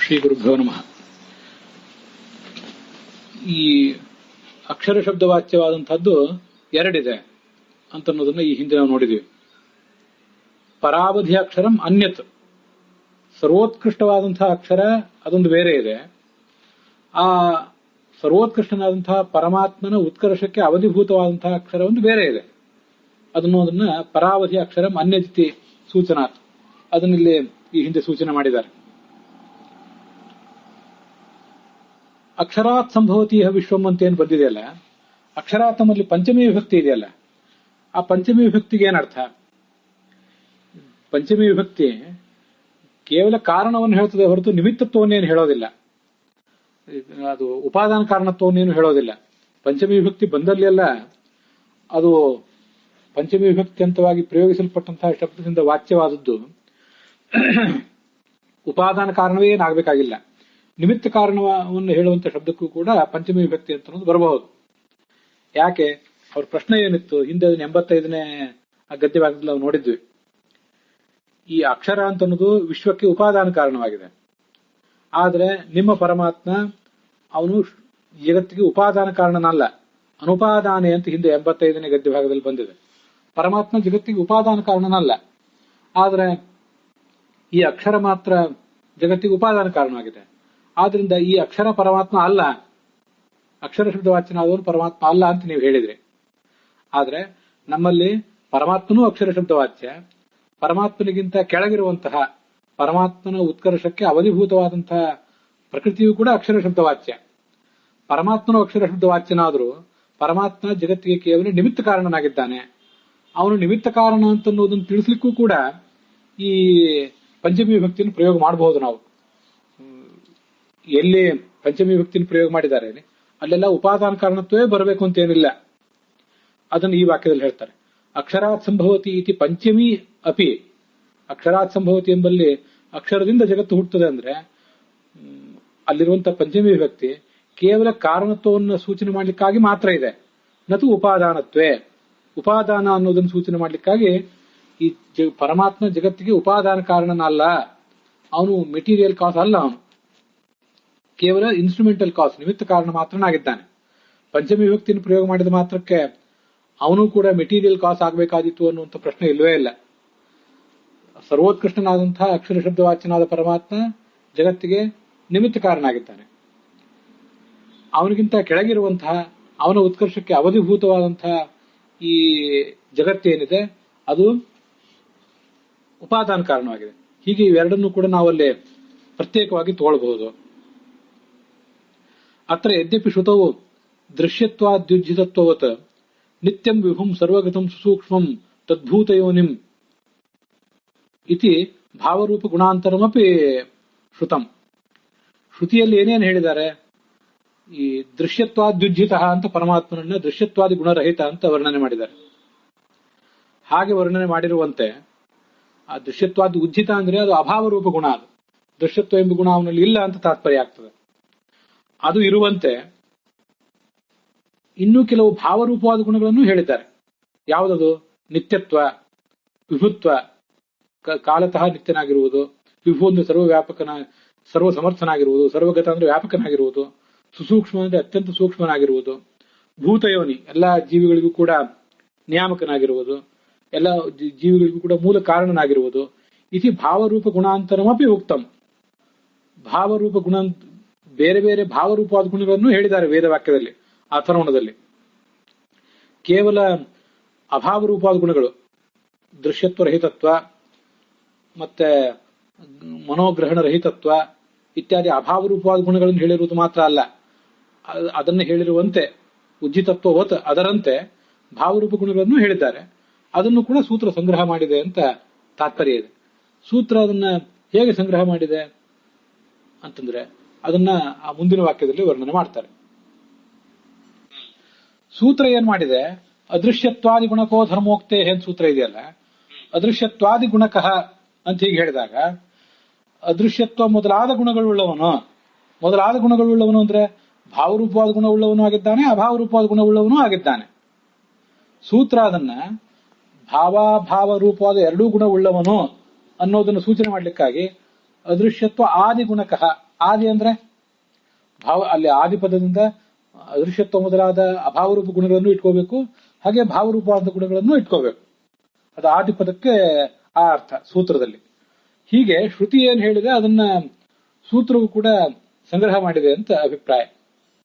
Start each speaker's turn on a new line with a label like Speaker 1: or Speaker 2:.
Speaker 1: ಶ್ರೀ ಗುರುಭ್ಯೋ ನಮಃ. ಈ ಅಕ್ಷರ ಶಬ್ದವಾಚ್ಯವಾದಂತಹದ್ದು ಎರಡಿದೆ ಅಂತ ಅನ್ನೋದನ್ನ ಈ ಹಿಂದೆ ನಾವು ನೋಡಿದ್ವಿ. ಪರಾವಧಿ ಅಕ್ಷರಂ ಅನ್ಯತ್, ಸರ್ವೋತ್ಕೃಷ್ಟವಾದಂತಹ ಅಕ್ಷರ ಅದೊಂದು ಬೇರೆ ಇದೆ. ಆ ಸರ್ವೋತ್ಕೃಷ್ಟನಾದಂತಹ ಪರಮಾತ್ಮನ ಉತ್ಕರ್ಷಕ್ಕೆ ಅವಧಿಭೂತವಾದಂತಹ ಅಕ್ಷರ ಒಂದು ಬೇರೆ ಇದೆ. ಅದನ್ನ ಪರಾವಧಿ ಅಕ್ಷರಂ ಅನ್ಯತಿಥಿ ಸೂಚನಾತ್, ಅದನ್ನಿಲ್ಲಿ ಈ ಹಿಂದೆ ಸೂಚನೆ ಮಾಡಿದ್ದಾರೆ. ಅಕ್ಷರಾತ್ ಸಂಭವತೀಹ ವಿಶ್ವಂ ಅಂತ ಏನು ಬಂದಿದೆಯಲ್ಲ, ಅಕ್ಷರಾತ್ ನಮ್ಮಲ್ಲಿ ಪಂಚಮಿ ವಿಭಕ್ತಿ ಇದೆಯಲ್ಲ, ಆ ಪಂಚಮಿ ವಿಭಕ್ತಿಗೆ ಏನರ್ಥ? ಪಂಚಮಿ ವಿಭಕ್ತಿ ಕೇವಲ ಕಾರಣವನ್ನು ಹೇಳ್ತದೆ ಹೊರತು ನಿಮಿತ್ತತ್ವವನ್ನೇನು ಹೇಳೋದಿಲ್ಲ, ಅದು ಉಪಾದಾನ ಕಾರಣತ್ವವನ್ನೇನು ಹೇಳೋದಿಲ್ಲ. ಪಂಚಮಿ ವಿಭಕ್ತಿ ಬಂದಲ್ಲಿ ಎಲ್ಲ ಅದು ಪಂಚಮಿ ವಿಭಕ್ತಿ ಅಂತವಾಗಿ ಪ್ರಯೋಗಿಸಲ್ಪಟ್ಟಂತಹ ಶಬ್ದದಿಂದ ವಾಚ್ಯವಾದದ್ದು ಉಪಾದಾನ ಕಾರಣವೇ ಏನಾಗಬೇಕಾಗಿಲ್ಲ. ನಿಮಿತ್ತ ಕಾರಣವನ್ನು ಹೇಳುವಂತ ಶಬ್ದಕ್ಕೂ ಕೂಡ ಪಂಚಮಿ ವಿಭಕ್ತಿ ಅಂತ ಅನ್ನೋದು ಬರಬಹುದು. ಯಾಕೆ? ಅವ್ರ ಪ್ರಶ್ನೆ ಏನಿತ್ತು ಹಿಂದೆ 85ನೇ ಗದ್ಯವಾಗದಲ್ಲಿ ನಾವು ನೋಡಿದ್ವಿ. ಈ ಅಕ್ಷರ ಅಂತ ಅನ್ನೋದು ವಿಶ್ವಕ್ಕೆ ಉಪಾದಾನ ಕಾರಣವಾಗಿದೆ. ಆದ್ರೆ ನಿಮ್ಮ ಪರಮಾತ್ಮ ಅವನು ಜಗತ್ತಿಗೆ ಉಪಾದಾನ ಕಾರಣನಲ್ಲ, ಅನುಪಾದಾನೆ ಅಂತ ಹಿಂದೆ 85ನೇ ಗದ್ಯಭಾಗದಲ್ಲಿ ಬಂದಿದೆ. ಪರಮಾತ್ಮ ಜಗತ್ತಿಗೆ ಉಪಾದಾನ ಕಾರಣನಲ್ಲ, ಆದ್ರೆ ಈ ಅಕ್ಷರ ಮಾತ್ರ ಜಗತ್ತಿಗೆ ಉಪಾದಾನ ಕಾರಣವಾಗಿದೆ. ಆದ್ರಿಂದ ಈ ಅಕ್ಷರ ಪರಮಾತ್ಮ ಅಲ್ಲ, ಅಕ್ಷರ ಶಬ್ದವಾಚ್ಯನಾದವನು ಪರಮಾತ್ಮ ಅಲ್ಲ ಅಂತ ನೀವು ಹೇಳಿದ್ರಿ. ಆದ್ರೆ ನಮ್ಮಲ್ಲಿ ಪರಮಾತ್ಮನೂ ಅಕ್ಷರ ಶಬ್ದವಾಚ್ಯ, ಪರಮಾತ್ಮನಿಗಿಂತ ಕೆಳಗಿರುವಂತಹ ಪರಮಾತ್ಮನ ಉತ್ಕರ್ಷಕ್ಕೆ ಅವಧಿಭೂತವಾದಂತಹ ಪ್ರಕೃತಿಯೂ ಕೂಡ ಅಕ್ಷರ ಶಬ್ದವಾಚ್ಯ. ಪರಮಾತ್ಮನು ಅಕ್ಷರ ಶಬ್ದವಾಚ್ಯನಾದರೂ ಪರಮಾತ್ಮ ಜಗತ್ತಿಗೆ ಕೇವಲ ನಿಮಿತ್ತ ಕಾರಣನಾಗಿದ್ದಾನೆ. ಅವನು ನಿಮಿತ್ತ ಕಾರಣ ಅಂತನ್ನುವುದನ್ನು ತಿಳಿಸ್ಲಿಕ್ಕೂ ಕೂಡ ಈ ಪಂಚಮಿ ವಿಭಕ್ತಿಯನ್ನು ಪ್ರಯೋಗ ಮಾಡಬಹುದು. ನಾವು ಎಲ್ಲಿ ಪಂಚಮಿ ವಿಭಕ್ತಿಯನ್ನು ಪ್ರಯೋಗ ಮಾಡಿದ್ದಾರೆ ಅಲ್ಲೆಲ್ಲ ಉಪಾದಾನ ಕಾರಣತ್ವೇ ಬರಬೇಕು ಅಂತ ಏನಿಲ್ಲ. ಅದನ್ನು ಈ ವಾಕ್ಯದಲ್ಲಿ ಹೇಳ್ತಾರೆ. ಅಕ್ಷರಾತ್ ಸಂಭವತಿ ಇತಿ ಪಂಚಮಿ ಅಪಿ. ಅಕ್ಷರಾತ್ ಸಂಭವತಿ ಎಂಬಲ್ಲಿ ಅಕ್ಷರದಿಂದ ಜಗತ್ತು ಹುಟ್ಟುತ್ತದೆ ಅಂದ್ರೆ ಅಲ್ಲಿರುವಂತಹ ಪಂಚಮಿ ವಿಭಕ್ತಿ ಕೇವಲ ಕಾರಣತ್ವವನ್ನು ಸೂಚನೆ ಮಾಡಲಿಕ್ಕಾಗಿ ಮಾತ್ರ ಇದೆ, ನತು ಉಪಾದಾನತ್ವೇ. ಉಪಾದಾನ ಅನ್ನೋದನ್ನು ಸೂಚನೆ ಮಾಡಲಿಕ್ಕಾಗಿ ಈ ಪರಮಾತ್ಮ ಜಗತ್ತಿಗೆ ಉಪಾದಾನ ಕಾರಣನಲ್ಲ, ಅವನು ಮೆಟೀರಿಯಲ್ ಕಾಸ್ ಅಲ್ಲ, ಅವನು ಕೇವಲ ಇನ್ಸ್ಟ್ರೂಮೆಂಟಲ್ ಕಾಸ್, ನಿಮಿತ್ತ ಕಾರಣ ಮಾತ್ರನಾಗಿದ್ದಾನೆ. ಪಂಚಮಿ ವಿಭಕ್ತಿಯನ್ನು ಪ್ರಯೋಗ ಮಾಡಿದ ಮಾತ್ರಕ್ಕೆ ಅವನು ಕೂಡ ಮೆಟೀರಿಯಲ್ ಕಾಸ್ ಆಗಬೇಕಾದಿತ್ತು ಅನ್ನುವಂಥ ಪ್ರಶ್ನೆ ಇಲ್ಲವೇ ಇಲ್ಲ. ಸರ್ವೋತ್ಕೃಷ್ಟನಾದಂತಹ ಅಕ್ಷರ ಶಬ್ದವಾಚ್ಯನಾದ ಪರಮಾತ್ಮ ಜಗತ್ತಿಗೆ ನಿಮಿತ್ತ ಕಾರಣ ಆಗಿದ್ದಾನೆ. ಅವನಿಗಿಂತ ಕೆಳಗಿರುವಂತಹ ಅವನ ಉತ್ಕರ್ಷಕ್ಕೆ ಅವಧಿಭೂತವಾದಂತಹ ಈ ಜಗತ್ತೇನಿದೆ ಅದು ಉಪಾದಾನ ಕಾರಣವಾಗಿದೆ. ಹೀಗೆ ಇವೆರಡನ್ನೂ ಕೂಡ ನಾವಲ್ಲಿ ಪ್ರತ್ಯೇಕವಾಗಿ ತಗೊಳ್ಬಹುದು. ಅತ್ರ ಯದ್ಯಪಿ ಶ್ರುತವು ದೃಶ್ಯತ್ವಾದ್ಯುಜ್ಜಿತತ್ವವತ್ ನಿತ್ಯಂ ವಿಭುಂ ಸರ್ವಗತಂ ಸುಸೂಕ್ಷ್ಮಂ ತದ್ಭೂತಯೋನಿಂ ಇತಿ ಭಾವರೂಪ ಗುಣಾಂತರಮಪಿ ಶ್ರುತಂ. ಶ್ರುತಿಯಲ್ಲಿ ಏನೇನು ಹೇಳಿದ್ದಾರೆ? ಈ ದೃಶ್ಯತ್ವಾದ್ಯುಜ್ಜಿತ ಅಂತ ಪರಮಾತ್ಮನನ್ನ ದೃಶ್ಯತ್ವಾದಿ ಗುಣರಹಿತ ಅಂತ ವರ್ಣನೆ ಮಾಡಿದ್ದಾರೆ. ಹಾಗೆ ವರ್ಣನೆ ಮಾಡಿರುವಂತೆ ಆ ದೃಶ್ಯತ್ವಾದಿ ಉಜ್ಜಿತ ಅಂದ್ರೆ ಅದು ಅಭಾವ ರೂಪ ಗುಣ, ಅದು ದೃಶ್ಯತ್ವ ಎಂಬ ಗುಣ ಅವನಲ್ಲಿ ಇಲ್ಲ ಅಂತ ತಾತ್ಪರ್ಯ ಆಗ್ತದೆ. ಅದು ಇರುವಂತೆ ಇನ್ನೂ ಕೆಲವು ಭಾವರೂಪವಾದ ಗುಣಗಳನ್ನು ಹೇಳಿದ್ದಾರೆ. ಯಾವುದದು? ನಿತ್ಯತ್ವ, ವಿಭುತ್ವ, ಕಾಲತಃ ನಿತ್ಯನಾಗಿರುವುದು, ವಿಭು ಅಂದ್ರೆ ಸರ್ವವ್ಯಾಪಕನ ಸರ್ವ ಸಮರ್ಥನಾಗಿರುವುದು, ಸರ್ವಗತ ಅಂದ್ರೆ ವ್ಯಾಪಕನಾಗಿರುವುದು, ಸುಸೂಕ್ಷ್ಮ ಅಂದ್ರೆ ಅತ್ಯಂತ ಸೂಕ್ಷ್ಮನಾಗಿರುವುದು, ಭೂತಯೋನಿ ಎಲ್ಲಾ ಜೀವಿಗಳಿಗೂ ಕೂಡ ನಿಯಾಮಕನಾಗಿರುವುದು, ಎಲ್ಲ ಜೀವಿಗಳಿಗೂ ಕೂಡ ಮೂಲ ಕಾರಣನಾಗಿರುವುದು. ಇತಿ ಭಾವರೂಪ ಗುಣಾಂತರಮಪಿ ಉಕ್ತಂ. ಭಾವರೂಪ ಗುಣ, ಬೇರೆ ಬೇರೆ ಭಾವರೂಪವಾದ ಗುಣಗಳನ್ನು ಹೇಳಿದ್ದಾರೆ ವೇದವಾಕ್ಯದಲ್ಲಿ, ಅಥರ್ವಣದಲ್ಲಿ. ಕೇವಲ ಅಭಾವರೂಪವಾದ ಗುಣಗಳು, ದೃಶ್ಯತ್ವ ರಹಿತತ್ವ ಮತ್ತೆ ಮನೋಗ್ರಹಣ ರಹಿತತ್ವ ಇತ್ಯಾದಿ ಅಭಾವರೂಪವಾದ ಗುಣಗಳನ್ನು ಹೇಳಿರುವುದು ಮಾತ್ರ ಅಲ್ಲ, ಅದನ್ನು ಹೇಳಿರುವಂತೆ ಉಜ್ಜಿತತ್ವ ಹೊತ್ ಅದರಂತೆ ಭಾವರೂಪ ಗುಣಗಳನ್ನು ಹೇಳಿದ್ದಾರೆ. ಅದನ್ನು ಕೂಡ ಸೂತ್ರ ಸಂಗ್ರಹ ಮಾಡಿದೆ ಅಂತ ತಾತ್ಪರ್ಯ ಇದೆ. ಸೂತ್ರ ಅದನ್ನ ಹೇಗೆ ಸಂಗ್ರಹ ಮಾಡಿದೆ ಅಂತಂದ್ರೆ ಅದನ್ನ ಆ ಮುಂದಿನ ವಾಕ್ಯದಲ್ಲಿ ವರ್ಣನೆ ಮಾಡ್ತಾರೆ. ಸೂತ್ರ ಏನ್ ಮಾಡಿದೆ? ಅದೃಶ್ಯತ್ವಾದಿ ಗುಣಕೋ ಧರ್ಮೋಕ್ತೆ ಏನ್ ಸೂತ್ರ ಇದೆಯಲ್ಲ, ಅದೃಶ್ಯತ್ವಾದಿ ಗುಣಕಃ ಅಂತ ಹೀಗೆ ಹೇಳಿದಾಗ ಅದೃಶ್ಯತ್ವ ಮೊದಲಾದ ಗುಣಗಳುಳ್ಳವನು, ಮೊದಲಾದ ಗುಣಗಳುಳ್ಳವನು ಅಂದ್ರೆ ಭಾವರೂಪವಾದ ಗುಣವುಳ್ಳವನು ಆಗಿದ್ದಾನೆ, ಅಭಾವರೂಪವಾದ ಗುಣವುಳ್ಳವನು ಆಗಿದ್ದಾನೆ. ಸೂತ್ರ ಅದನ್ನ ಭಾವ ರೂಪವಾದ ಎರಡೂ ಗುಣವುಳ್ಳವನು ಅನ್ನೋದನ್ನು ಸೂಚನೆ ಮಾಡಲಿಕ್ಕಾಗಿ ಅದೃಶ್ಯತ್ವ ಆದಿ ಗುಣಕಃ ಆದಿ ಅಂದ್ರೆ ಭಾವ, ಅಲ್ಲಿ ಆದಿ ಪದದಿಂದ ಅದೃಶ್ಯತ್ವ ಮೊದಲಾದ ಅಭಾವರೂಪ ಗುಣಗಳನ್ನು ಇಟ್ಕೋಬೇಕು, ಹಾಗೆ ಭಾವರೂಪವಾದ ಗುಣಗಳನ್ನು ಇಟ್ಕೋಬೇಕು. ಅದು ಆದಿ ಪದಕ್ಕೆ ಆ ಅರ್ಥ ಸೂತ್ರದಲ್ಲಿ. ಹೀಗೆ ಶ್ರುತಿ ಏನ್ ಹೇಳಿದೆ ಅದನ್ನ ಸೂತ್ರವು ಕೂಡ ಸಂಗ್ರಹ ಮಾಡಿದೆ ಅಂತ ಅಭಿಪ್ರಾಯ.